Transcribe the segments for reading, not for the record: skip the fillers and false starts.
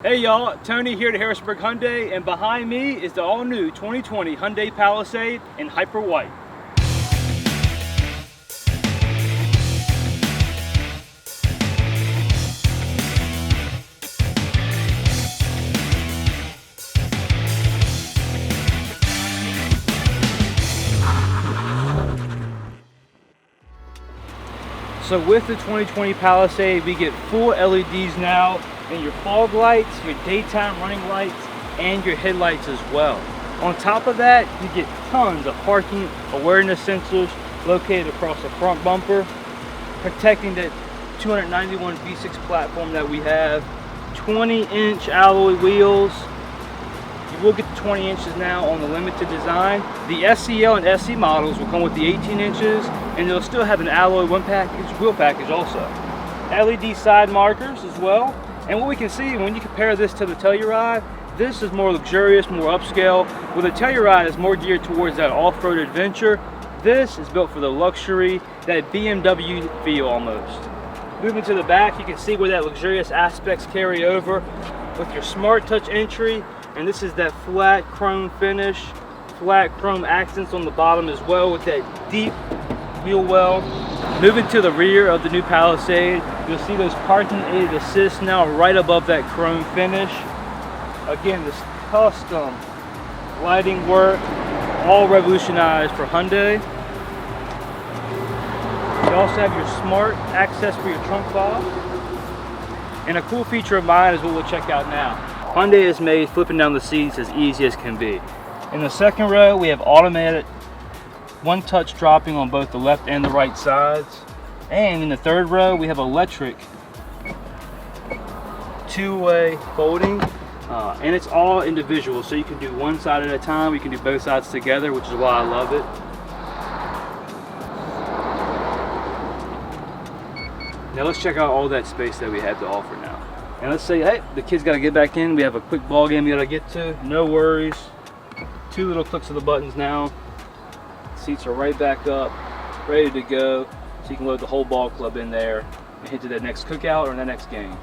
Hey y'all, Tony here at Harrisburg Hyundai, and behind me is the all-new 2020 Hyundai Palisade in Hyper White. So with the 2020 Palisade, we get full LEDs now in your fog lights, your daytime running lights, and your headlights as well. On top of that, you get tons of parking awareness sensors located across the front bumper, protecting that 291 V6 platform that we have. 20-inch alloy wheels. You will get the 20 inches now on the limited design. The SCL and SC models will come with the 18 inches, and they'll still have an alloy wheel package also. LED side markers as well. And what we can see when you compare this to the Telluride, this is more luxurious, more upscale. Where the Telluride is more geared towards that off-road adventure, this is built for the luxury, that BMW feel almost. Moving to the back, you can see where that luxurious aspects carry over with your smart touch entry, and this is that flat chrome finish, flat chrome accents on the bottom as well with that deep wheel well. Moving to the rear of the new Palisade, you'll see those parking aid assists now right above that chrome finish. Again, this custom lighting work, all revolutionized for Hyundai. You also have your smart access for your trunk fob. And a cool feature of mine is what we'll check out now. Hyundai has made flipping down the seats as easy as can be. In the second row, we have automatic one-touch dropping on both the left and the right sides. And in the third row, we have electric two-way folding. And it's all individual, so you can do one side at a time, you can do both sides together, which is why I love it. Now let's check out all that space that we have to offer now. And let's say, hey, the kids got to get back in, we have a quick ball game we got to get to, no worries. 2 little clicks of the buttons now. Seats are right back up, ready to go, so you can load the whole ball club in there and head to that next cookout or that next game.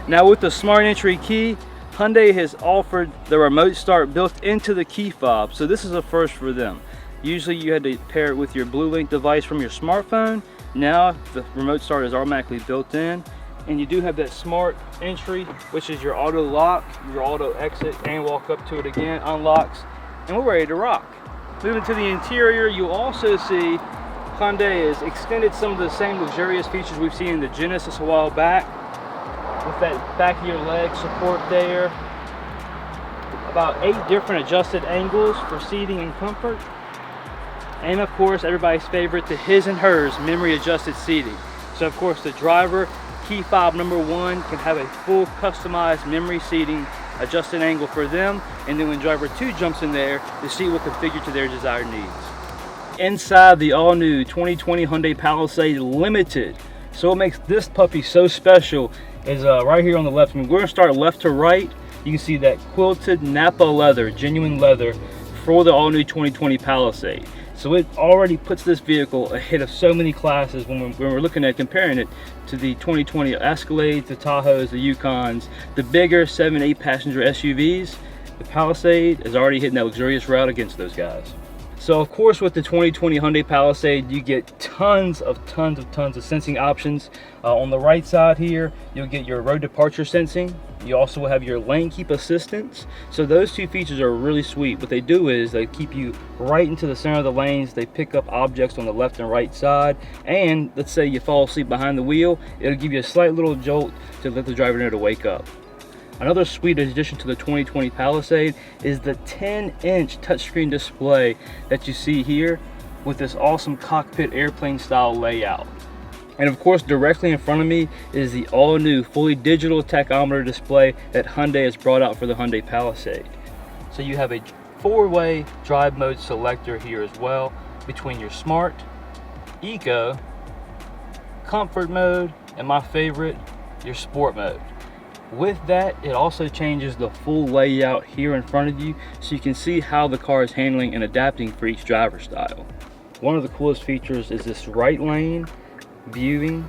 Now with the smart entry key, Hyundai has offered the remote start built into the key fob, so this is a first for them. Usually you had to pair it with your BlueLink device from your smartphone. Now the remote start is automatically built in, and you do have that smart entry, which is your auto lock, your auto exit, and walk up to it again, unlocks, and we're ready to rock. Moving to the interior, you'll also see Hyundai has extended some of the same luxurious features we've seen in the Genesis a while back, with that back of your leg support there. About 8 different adjusted angles for seating and comfort. And of course, everybody's favorite, the his and hers memory adjusted seating. So of course, the driver, key fob number 1, can have a full customized memory seating adjusted angle for them, and then when driver 2 jumps in there, the seat will configure to their desired needs. Inside the all-new 2020 Hyundai Palisade Limited. So what makes this puppy so special is right here on the left. We're going to start left to right. You can see that quilted Napa leather, genuine leather, for the all-new 2020 Palisade. So it already puts this vehicle ahead of so many classes when we're looking at comparing it to the 2020 Escalades, the Tahoes, the Yukons, the bigger 7-8 passenger SUVs. The Palisade is already hitting that luxurious route against those guys. So of course, with the 2020 Hyundai Palisade, you get tons of sensing options. On the right side here, you'll get your road departure sensing. You also will have your lane keep assistance. So those 2 features are really sweet. What they do is they keep you right into the center of the lanes. They pick up objects on the left and right side. And let's say you fall asleep behind the wheel, it'll give you a slight little jolt to let the driver know to wake up. Another sweet addition to the 2020 Palisade is the 10-inch touchscreen display that you see here with this awesome cockpit airplane style layout. And of course, directly in front of me is the all-new fully digital tachometer display that Hyundai has brought out for the Hyundai Palisade. So you have a 4-way drive mode selector here as well between your Smart, Eco, Comfort mode, and my favorite, your Sport mode. With that, it also changes the full layout here in front of you, so you can see how the car is handling and adapting for each driver style. One of the coolest features is this right lane viewing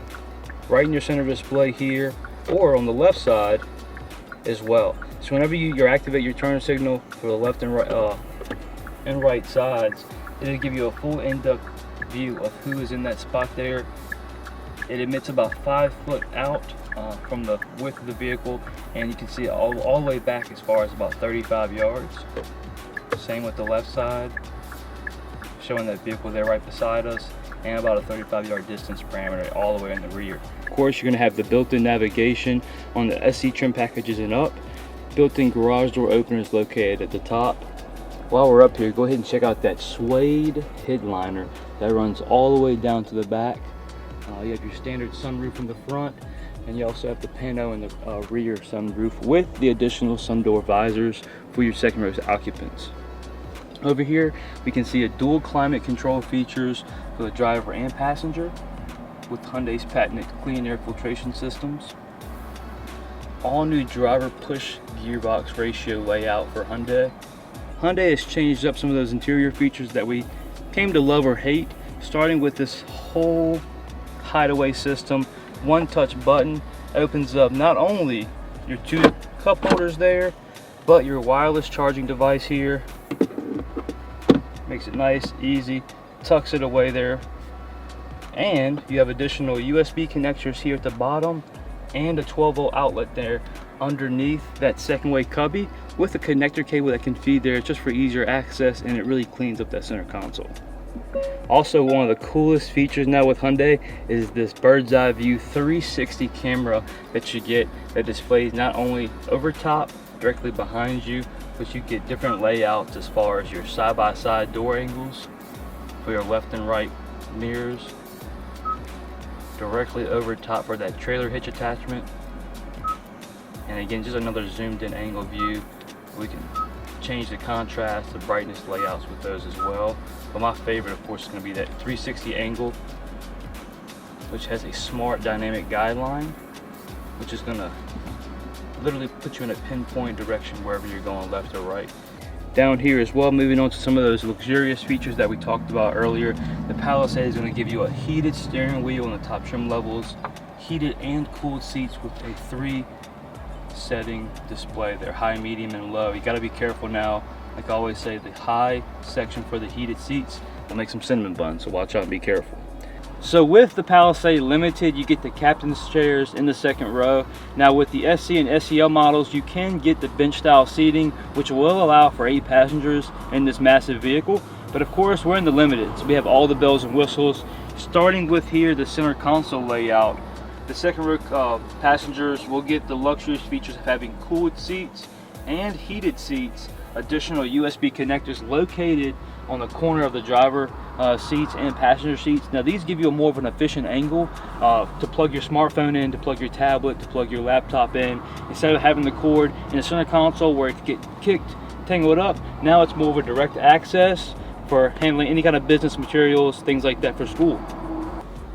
right in your center display here, or on the left side as well. So whenever you activate your turn signal for the left and right sides, it'll give you a full in-depth view of who is in that spot there. It emits about 5 foot out from the width of the vehicle, and you can see it all the way back as far as about 35 yards. Same with the left side, showing that vehicle there right beside us, and about a 35-yard distance parameter all the way in the rear. Of course, you're going to have the built-in navigation on the SC trim packages and up. Built-in garage door opener is located at the top. While we're up here, go ahead and check out that suede headliner that runs all the way down to the back. You have your standard sunroof in the front, and you also have the pano in the rear sunroof with the additional sun door visors for your second row occupants. Over here, we can see a dual climate control features for the driver and passenger with Hyundai's patented clean air filtration systems. All new driver push gearbox ratio layout for Hyundai. Hyundai has changed up some of those interior features that we came to love or hate, starting with this whole hideaway system. One touch button opens up not only your 2 cup holders there, but your wireless charging device here. Makes it nice, easy, tucks it away there. And you have additional USB connectors here at the bottom and a 12-volt outlet there underneath that second way cubby with a connector cable that can feed there just for easier access, and it really cleans up that center console. Also, one of the coolest features now with Hyundai is this bird's eye view 360 camera that you get that displays not only over top, directly behind you, but you get different layouts as far as your side-by-side door angles for your left and right mirrors, directly over top for that trailer hitch attachment, and again just another zoomed in angle view. We can change the contrast, the brightness layouts with those as well. But my favorite, of course, is going to be that 360 angle, which has a smart dynamic guideline, which is going to literally put you in a pinpoint direction wherever you're going, left or right. Down here as well, moving on to some of those luxurious features that we talked about earlier, the Palisade is going to give you a heated steering wheel in the top trim levels, heated and cooled seats with a 3 setting display there, high, medium, and low. You got to be careful now. Like I always say, the high section for the heated seats will make some cinnamon buns, so watch out and be careful. So with the Palisade Limited, you get the captain's chairs in the second row. Now with the SC and SEL models, you can get the bench style seating, which will allow for 8 passengers in this massive vehicle. But of course, we're in the Limited, so we have all the bells and whistles. Starting with here, the center console layout. The second row passengers will get the luxurious features of having cooled seats and heated seats, additional USB connectors located on the corner of the driver seats and passenger seats. Now these give you a more of an efficient angle to plug your smartphone in, to plug your tablet, to plug your laptop in, instead of having the cord in the center console where it could get kicked, tangled up. Now it's more of a direct access for handling any kind of business materials, things like that for school.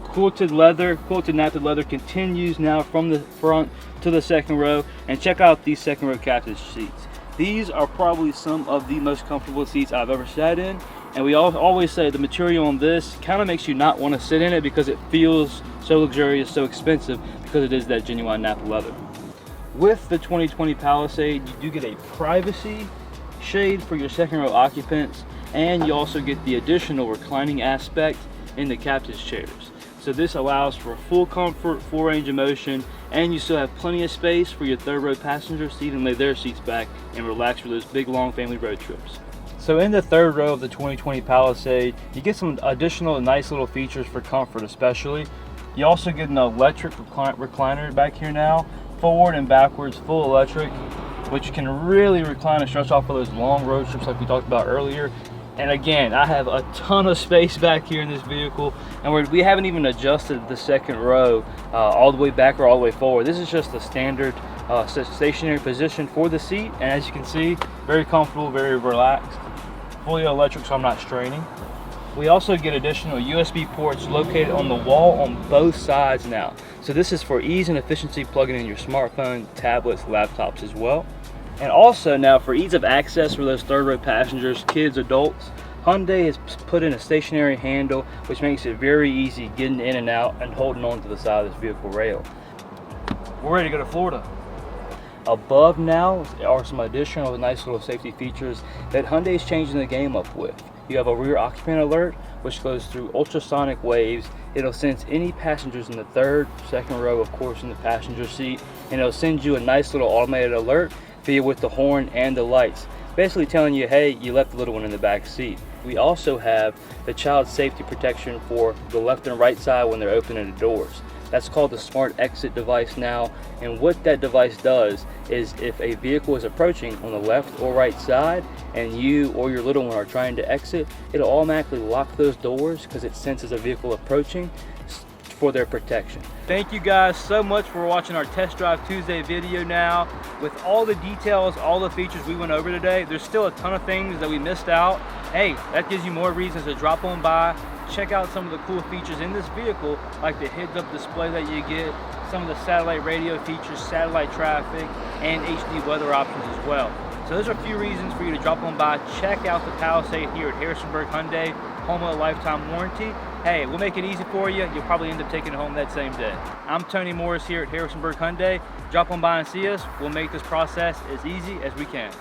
Quilted napted leather continues now from the front to the second row, and check out these second row captain's seats. These are probably some of the most comfortable seats I've ever sat in, and we always say the material on this kind of makes you not want to sit in it because it feels so luxurious, so expensive, because it is that genuine nappa leather. With the 2020 Palisade, you do get a privacy shade for your second row occupants, and you also get the additional reclining aspect in the captain's chairs. So this allows for full comfort, full range of motion, and you still have plenty of space for your third row passengers to even lay their seats back and relax for those big long family road trips. So in the third row of the 2020 Palisade, you get some additional nice little features for comfort especially. You also get an electric recliner back here now, forward and backwards, full electric, which can really recline and stretch off for those long road trips like we talked about earlier. And again, I have a ton of space back here in this vehicle, and we haven't even adjusted the second row all the way back or all the way forward. This is just a standard stationary position for the seat, and as you can see, very comfortable, very relaxed. Fully electric, so I'm not straining. We also get additional USB ports located on the wall on both sides now. So this is for ease and efficiency plugging in your smartphone, tablets, laptops as well. And also now for ease of access for those third row passengers, kids, adults, Hyundai has put in a stationary handle, which makes it very easy getting in and out and holding on to the side of this vehicle rail. We're ready to go to Florida. Above now are some additional nice little safety features that Hyundai is changing the game up with. You have a rear occupant alert, which goes through ultrasonic waves. It'll sense any passengers in the third, second row, of course, in the passenger seat, and it'll send you a nice little automated alert via with the horn and the lights, basically telling you, hey, you left the little one in the back seat. We also have the child safety protection for the left and right side when they're opening the doors. That's called the smart exit device now, and what that device does is if a vehicle is approaching on the left or right side and you or your little one are trying to exit, it'll automatically lock those doors because it senses a vehicle approaching for their protection. Thank you guys so much for watching our Test Drive Tuesday video. Now, with all the details, all the features we went over today, there's still a ton of things that we missed out. Hey, that gives you more reasons to drop on by, check out some of the cool features in this vehicle, like the heads-up display that you get, some of the satellite radio features, satellite traffic, and HD weather options as well. So those are a few reasons for you to drop on by, check out the Palisade here at Harrisonburg Hyundai, home of a lifetime warranty. Hey, we'll make it easy for you. You'll probably end up taking it home that same day. I'm Tony Morris here at Harrisonburg Hyundai. Drop on by and see us. We'll make this process as easy as we can.